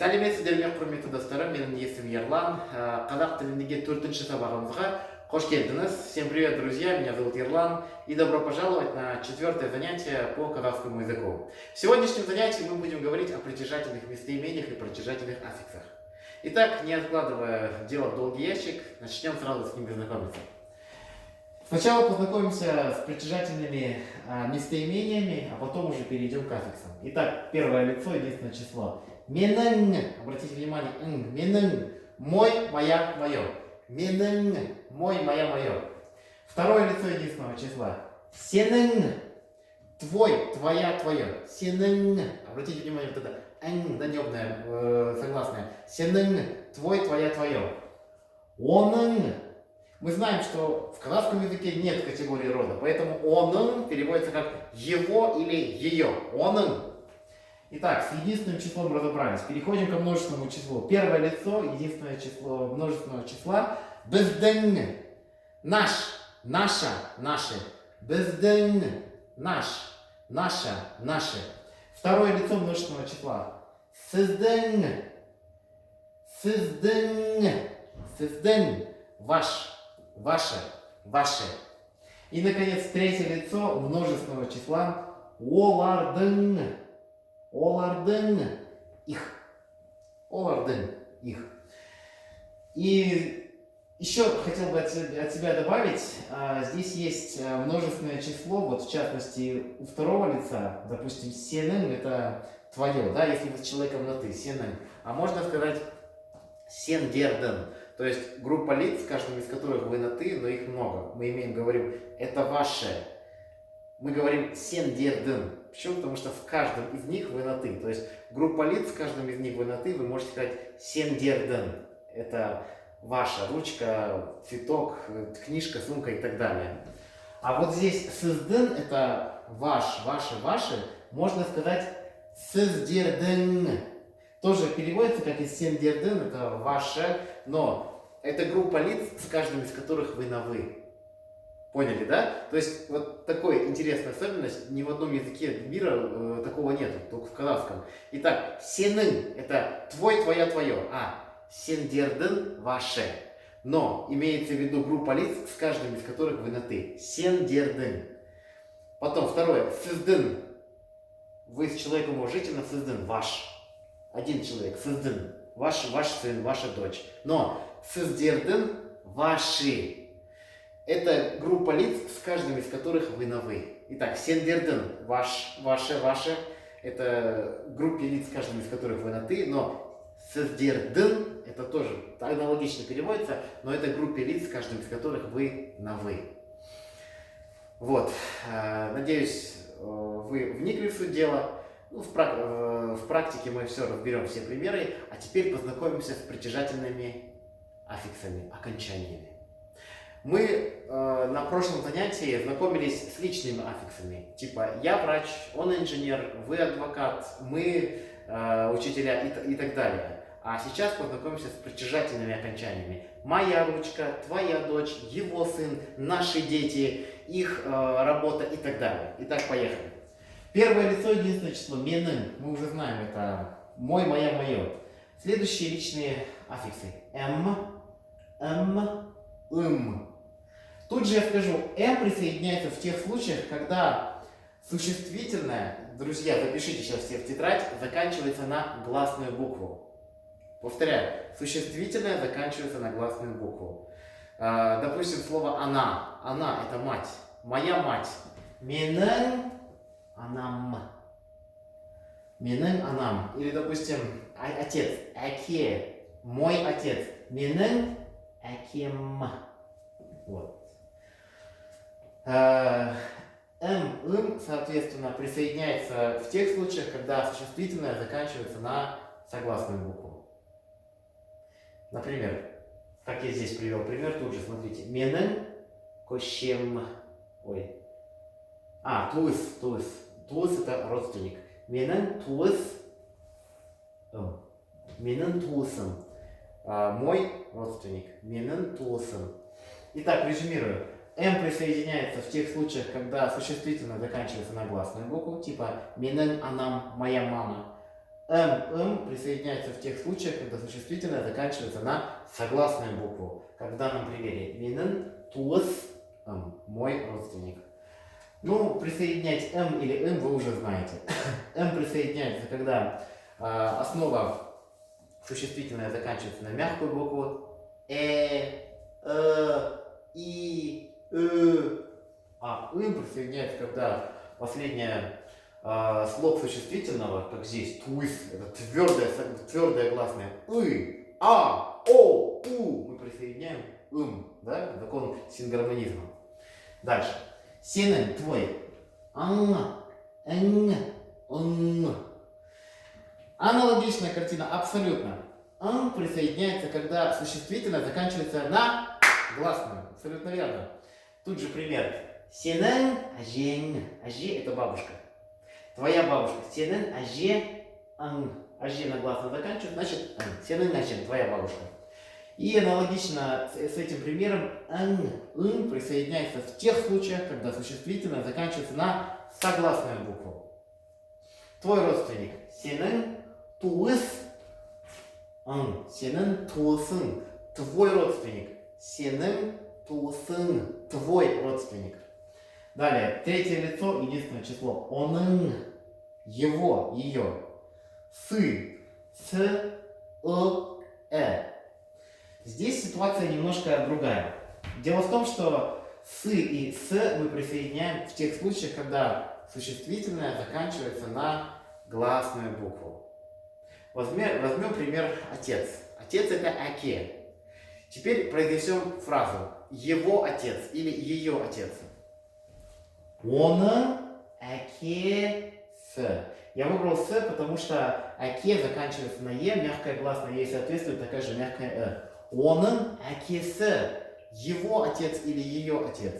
Сәлеметсіздер ме құрметті достарым, менің есімім Ерлан. Қазақ тіліндегі 4-ші сабағымызға қош келдіңіз. Всем привет, друзья, меня зовут Ерлан и добро пожаловать на 4-е занятие по казахскому языку. В сегодняшнем занятии мы будем говорить о притяжательных местоимениях и притяжательных аффиксах. Итак, не откладывая дело в долгий ящик, начнем сразу с ними знакомиться. Сначала познакомимся с притяжательными местоимениями, а потом уже перейдем к аффиксам. Итак, первое лицо, единственное число. Менен, обратите внимание, менен, мой, моя, мое. Менен, мой, моя, мое. Второе лицо единственного числа. Сенен, твой, твоя, твое. Сенен, обратите внимание, вот это надебное, согласное. Сенен, твой, твоя, твое. Онен. Мы знаем, что в казахском языке нет категории рода, поэтому онен переводится как его или ее. Онен. Итак, с единственным числом разобрались. Переходим ко множественному числу. Первое лицо, единственное число множественного числа. Безден. Наш, наша, наши. Безден. Наш, наша, наши. Второе лицо множественного числа. Сызден. Сызден. Сызден. Ваш, ваше, ваше. И, наконец, третье лицо множественного числа. Оларден. Оларден, их. Оларден, их. И еще хотел бы от себя добавить, здесь есть множественное число, вот в частности у второго лица, допустим, сенен, это твое, да, если вы с человеком на ты, сенен. А можно сказать сендерден, то есть группа лиц, каждым из которых вы на ты, но их много. Мы говорим, это ваше. Мы говорим сендерден. Почему? Потому что в каждом из них вы на ты. То есть группа лиц, в каждом из них вы на ты, вы можете сказать сендерден. Это ваша ручка, цветок, книжка, сумка и так далее. А вот здесь сызден, это ваш, ваше, ваше, можно сказать сыздерден. Тоже переводится как из сендерден, это ваше, но это группа лиц, с каждым из которых вы на вы. Поняли, да? То есть вот такой интересная особенность, ни в одном языке мира такого нет, только в казахском. Итак, сенын это твой, твоя, твое, а сендерден ваше. Но имеется в виду группа лиц, с каждым из которых вы на ты. Сендерден. Потом второе, сызден. Вы с человеком уважительно сызден, ваш. Один человек, сызден. Ваш сын, ваша дочь. Но сыздерден ваши. Это группа лиц, с каждым из которых вы на вы. Итак, сендерден, ваш, ваше, ваше. Это группа лиц, с каждым из которых вы на ты. Но сыздерден, это тоже аналогично переводится, но это группа лиц, с каждым из которых вы на вы. Вот. Надеюсь, вы вникли в суть дела. Ну, в практике мы все разберем, все примеры. А теперь познакомимся с притяжательными аффиксами, окончаниями. Мы на прошлом занятии знакомились с личными аффиксами, типа я врач, он инженер, вы адвокат, мы учителя и так далее. А сейчас познакомимся с притяжательными окончаниями. Моя ручка, твоя дочь, его сын, наши дети, их работа и так далее. Итак, поехали. Первое лицо, единственное число, менен, мы уже знаем, это мой, моя, мое. Следующие личные аффиксы. Тут же я скажу, присоединяется в тех случаях, когда существительное, друзья, запишите сейчас все в тетрадь, заканчивается на гласную букву. Повторяю, существительное заканчивается на гласную букву. Допустим, слово она. Она это мать. Моя мать. Менен анам. Менен анам. Или, допустим, отец. Аке. Мой отец. Менен акем. Вот. Соответственно, присоединяется в тех случаях, когда существительное заканчивается на согласную букву. Например, как я здесь привел пример, тут же смотрите. Менен кощем. Ой. Туыс. Туыс это родственник. Менен туыс. Менен туысым. Мой родственник. Менен туысым. Итак, резюмирую. Присоединяется в тех случаях, когда существительное заканчивается на гласную букву, типа менен анам, моя мама. присоединяется в тех случаях, когда существительное заканчивается на согласную букву. Как в данном примере. Минен туас мой родственник. Ну, присоединять или вы уже знаете. Присоединяется, когда основа существительное заканчивается на мягкую букву. И, А присоединяется, когда последняя слог существительного, как здесь, туис, это твердое гласное. Мы присоединяем да? Закон сингармонизма. Дальше. Сенен твой. Аналогичная картина абсолютно. Присоединяется, когда существительное заканчивается на гласную. Абсолютно верно. Тут же пример. Сенен ажен. Аже это бабушка. Твоя бабушка. Сенен аже. Аже на гласную заканчивается, значит сенен ажен, твоя бабушка. И аналогично с этим примером присоединяется в тех случаях, когда существительное заканчивается на согласную букву. Твой родственник. Сенен туыс. Сенен туысын. Твой родственник. Сенен туысын. Твой родственник. Далее. Третье лицо, единственное число. Онын. Его, ее. Сы. Здесь ситуация немножко другая. Дело в том, что и мы присоединяем в тех случаях, когда существительное заканчивается на гласную букву. Возьмем пример отец. Отец это аке. Теперь произнесем фразу его отец или ее отец. Он аке с. Я выбрал с, потому что аке заканчивается на е, мягкая гласная ей соответствует такая же мягкая он аке с. Его отец или ее отец.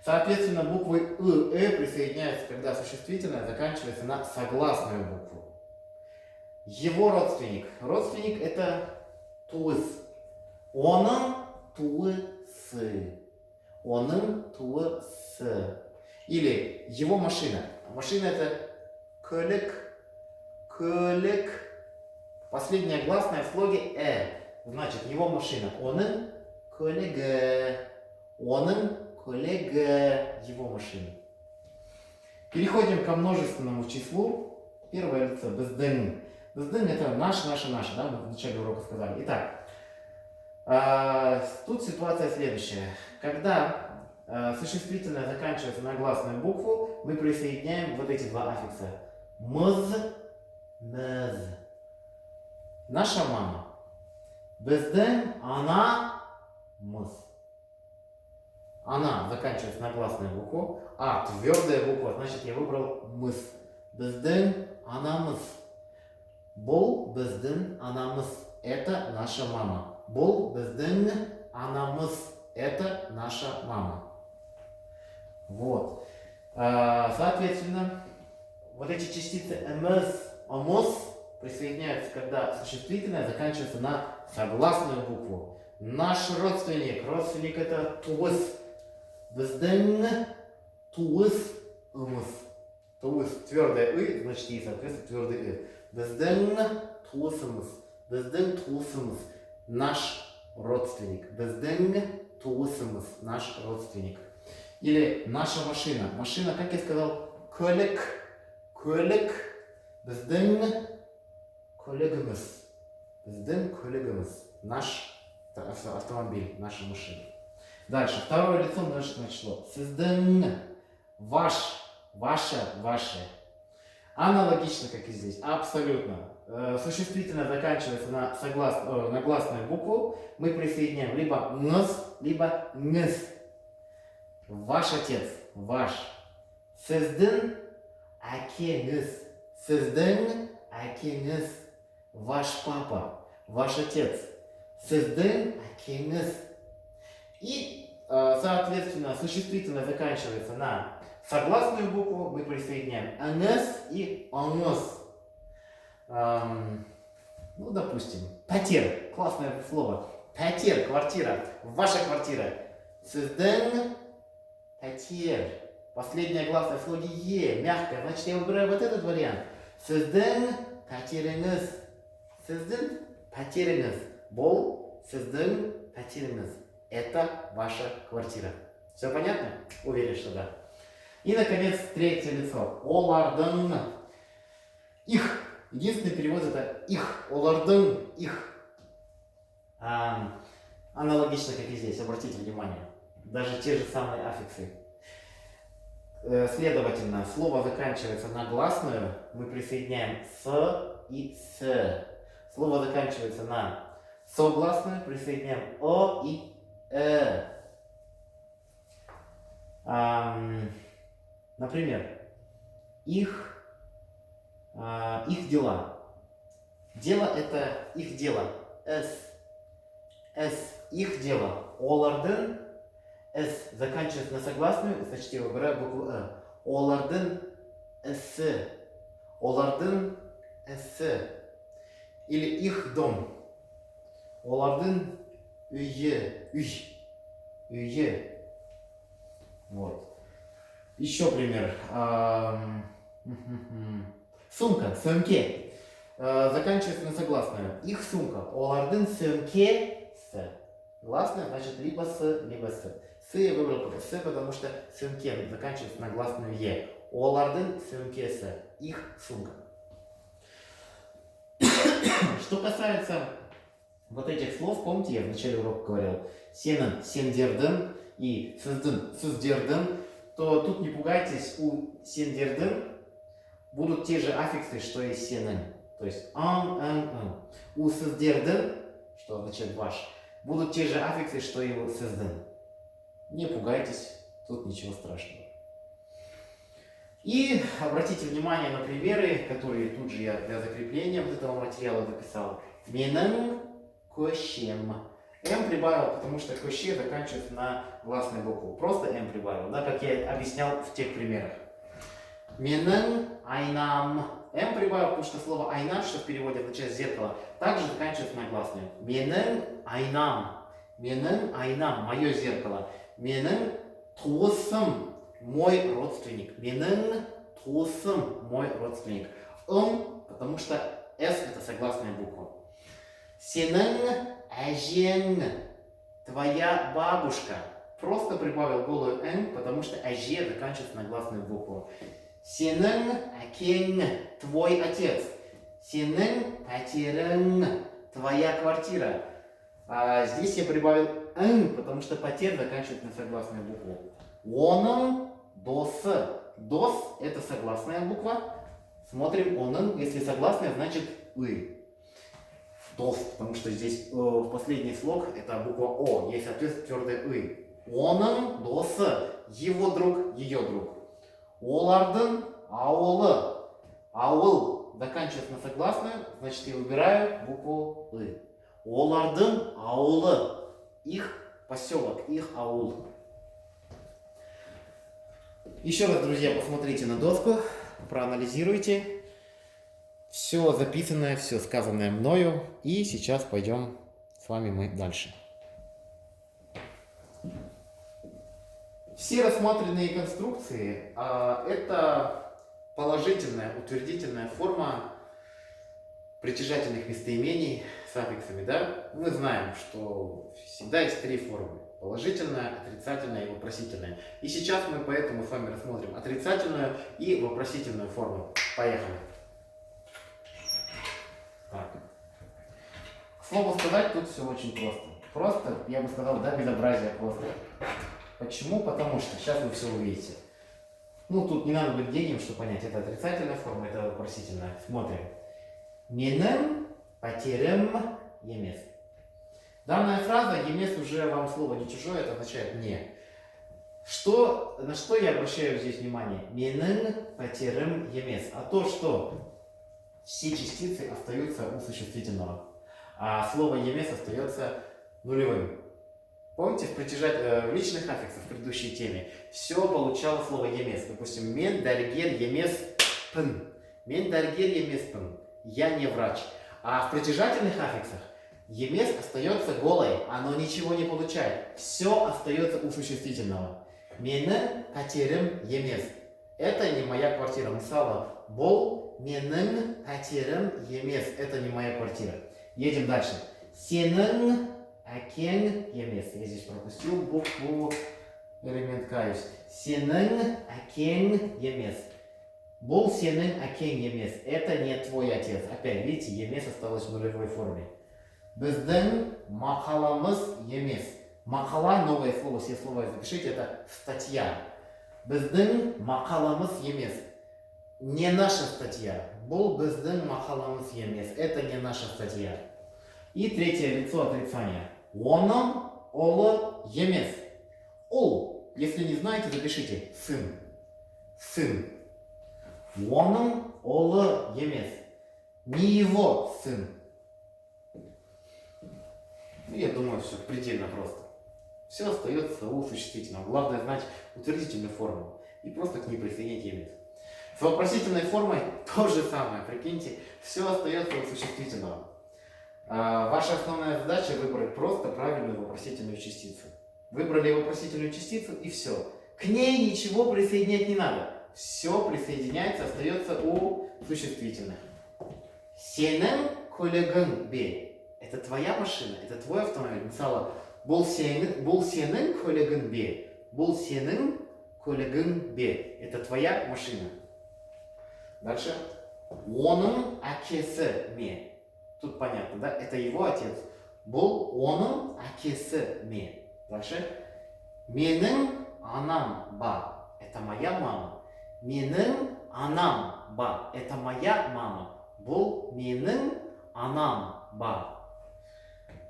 Соответственно, буквы присоединяются, когда существительное заканчивается на согласную букву. Его родственник. Родственник это туыс. Он туысы. Он туысы. Или его машина. Машина это көлік. Көлік. Последняя гласная в слоге Значит, его машина. Оның көлігі. Оның көлігі. Его машина. Переходим ко множественному числу. Первое лицо безден. Безден это наш, наша, да, мы в начале урока сказали. Итак, тут ситуация следующая. Когда существительное заканчивается на гласную букву, мы присоединяем вот эти два аффикса. Мез. Наша мама. Безден, она, мыз. Она заканчивается на гласную букву, а твердая буква, значит я выбрал мыс. Безден, она, мыс. Бол, безден, она, мыс. Это наша мама. Бол, безден, она, мыс. Это наша мама. Вот. Соответственно, вот эти частицы мс, омос присоединяются, когда существительное заканчивается на согласную букву. Наш родственник. Родственник это туыс. Безден, туыс, омос. Туыс твердое значит ей соответствует твердый Безден, туыс, омос. Безден, туыс, омос. Наш родственник. Безден, туыс, омос. Наш родственник. Или наша машина. Машина, как я сказал, көлік. Көлік. Біздің көлігіміз. Біздің көлігіміз. Наш автомобиль, наша машина. Дальше. Второе лицо множественное число. Сіздің. Ваш. Ваше. Ваше. Аналогично, как и здесь. Абсолютно. Существительное заканчивается на гласную букву. Мы присоединяем либо нс, либо нс. Ваш отец. Ваш. Сіздің әкеңіз. Сіздің әкеңіз. Ваш папа. Ваш отец. Сіздің әкеңіз. И, соответственно, существительное заканчивается на согласную букву. Мы присоединяем нс и онос. Ну, допустим, пәтер. Классное слово. Пәтер, квартира. Ваша квартира. Сіздің пәтер. Последняя гласная в слоге Е, мягкая. Значит, я выбираю вот этот вариант. Сіздің пәтеріңіз. Сіздің пәтеріңіз. Бұл сіздің пәтеріңіз. Это ваша квартира. Все понятно? Уверен, что да. И, наконец, третье лицо. Олардың. Их. Единственный перевод это их. Олардың. Их. Аналогично, как и здесь. Обратите внимание. Даже те же самые аффиксы. Следовательно, слово заканчивается на гласную. Мы присоединяем с и с. Слово заканчивается на согласную. Присоединяем о и например, их дела. Дело это их дело. Их дело. Олардың. С заканчивается на согласную, значит я выбираю букву Олардың ісі. Олардың ісі. Или их дом. Олардың үйі. Үйі. Вот. Еще пример. Сумка. Сөмке. Заканчивается на согласную. Их сумка. Олардың сөмкесі. Гласная, значит, либо с, либо с. С я выбрал пока с, потому что сөмке заканчивается на гласную е. Олардың сөмкесі. Их сумка. Что касается вот этих слов, помните, я в начале урока говорил, сенің, сендердің и сіздің, сіздердің, то тут не пугайтесь, у сендердің будут те же аффиксы, что и сенің. То есть У сіздердің, что означает ваш, будут те же аффиксы, что и у сіздің. Не пугайтесь, тут ничего страшного. И обратите внимание на примеры, которые тут же я для закрепления вот этого материала записал. Менің көшем. М прибавил, потому что көше заканчивается на гласную букву. Просто М прибавил, да, как я объяснял в тех примерах. Менің айнам. М прибавил, потому что слово айнам, что в переводе означает зеркало, также заканчивается на гласную. Менің айнам. Менің айнам. Мое зеркало. Менің туысым. Мой родственник. Менің туысым. Мой родственник. Потому что С это согласная буква. Сенің әжең. Твоя бабушка. Просто прибавил голую Н, потому что әже заканчивается на гласную букву. Сенің әкең. Твой отец. Сенің пәтерің. Твоя квартира. Здесь я прибавил Н, потому что пәтер заканчивается на согласную букву. Оның досы. Дос это согласная буква. Смотрим оның. Если согласная, значит ы. Дос, потому что здесь в последний слог это буква О. Есть, соответственно, твердое ы. Оның досы. Его друг, ее друг. Олардың ауылы. Ауыл заканчивается на согласную, значит я выбираю букву ы. Олардың ауылы. Их поселок, их аул. Еще раз, друзья, посмотрите на доску, проанализируйте все записанное, все сказанное мною. И сейчас пойдем с вами мы дальше. Все рассмотренные конструкции это положительная, утвердительная форма притяжательных местоимений с аффиксами, да? Мы знаем, что всегда есть три формы. Положительная, отрицательная и вопросительная. И сейчас мы поэтому с вами рассмотрим отрицательную и вопросительную форму. Поехали. Так. К слову сказать, тут все очень просто. Просто, я бы сказал, да, безобразие просто. Почему? Потому что сейчас вы все увидите. Ну, тут не надо быть гением, чтобы понять, это отрицательная форма, это вопросительная. Смотрим. Менің пәтерім емес. Данная фраза «емес» уже вам слово не чужое, это означает «не». На что я обращаю здесь внимание? Менің пәтерім емес. А то, что все частицы остаются у существительного, а слово «емес» остается нулевым. Помните, в личных аффиксах в предыдущей теме все получало слово «емес». Допустим, «мен дәрігер емес пін». «Мен дәрігер емес пін». Я не врач. А в притяжательных аффиксах емес остается голой, оно ничего не получает. Все остается у существительного. Менің пәтерім емес. Это не моя квартира. Мысалы, бұл менің пәтерім емес. Это не моя квартира. Едем дальше. Сенің әкең емес. Я здесь пропустил букву элемент каюсь. Сенің әкең емес. Бұл сенің әкең емес. Это не твой отец. Опять, видите, емес осталось в нулевой форме. Біздің мақаламыз емес. Мақала, новое слово, все слова запишите, это статья. Біздің мақаламыз емес. Не наша статья. Бұл біздің мақаламыз емес. Это не наша статья. И третье лицо отрицания. Оның ұлы емес. Ол, если не знаете, запишите. Сын. Сын. Оның ұлы емес. Не его сын. Я думаю, все предельно просто. Все остается у существительного. Главное знать утвердительную форму и просто к ней присоединить емес. С вопросительной формой то же самое. Прикиньте, все остается у существительного. Ваша основная задача выбрать просто правильную вопросительную частицу. Выбрали вопросительную частицу и все. К ней ничего присоединять не надо. Все присоединяется, остается у существительных. Сенің көлігің бе. Это твоя машина, это твой автомобиль. Мысалы, бұл сенің көлігің бе. Бұл сенің көлігің бе. Это твоя машина. Дальше. Оның әкесі ме. Тут понятно, да? Это его отец. Бұл оның әкесі ме. Дальше. Менің анам ба. Это моя мама. Менің анам ба. Это моя мама. Бұл менің анам ба.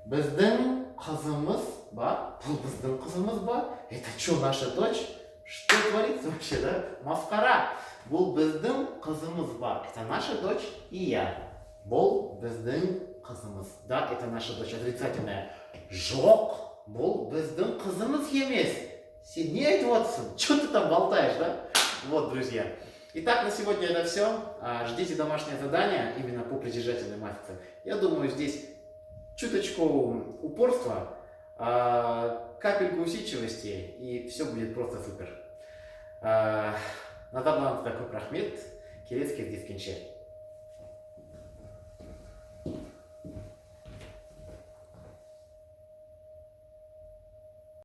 Біздің қызымыз ба. Бұл біздің қызымыз ба. Это что, наша дочь? Что творится вообще, да? Масқара. Бұл біздің қызымыз ба. Это наша дочь и я. Бұл біздің қызымыз. Да, это наша дочь. Отрицательная. Жоқ. Бұл біздің қызымыз емес. Сен не айтып отырсың? Что ты там болтаешь, да? Вот, друзья. Итак, на сегодня это все. Ждите домашнее задание именно по притяжательной матрице. Я думаю, здесь чуточку упорства, капельку усидчивости, и все будет просто супер. Назардан такой рахмет, келесі кездескенше.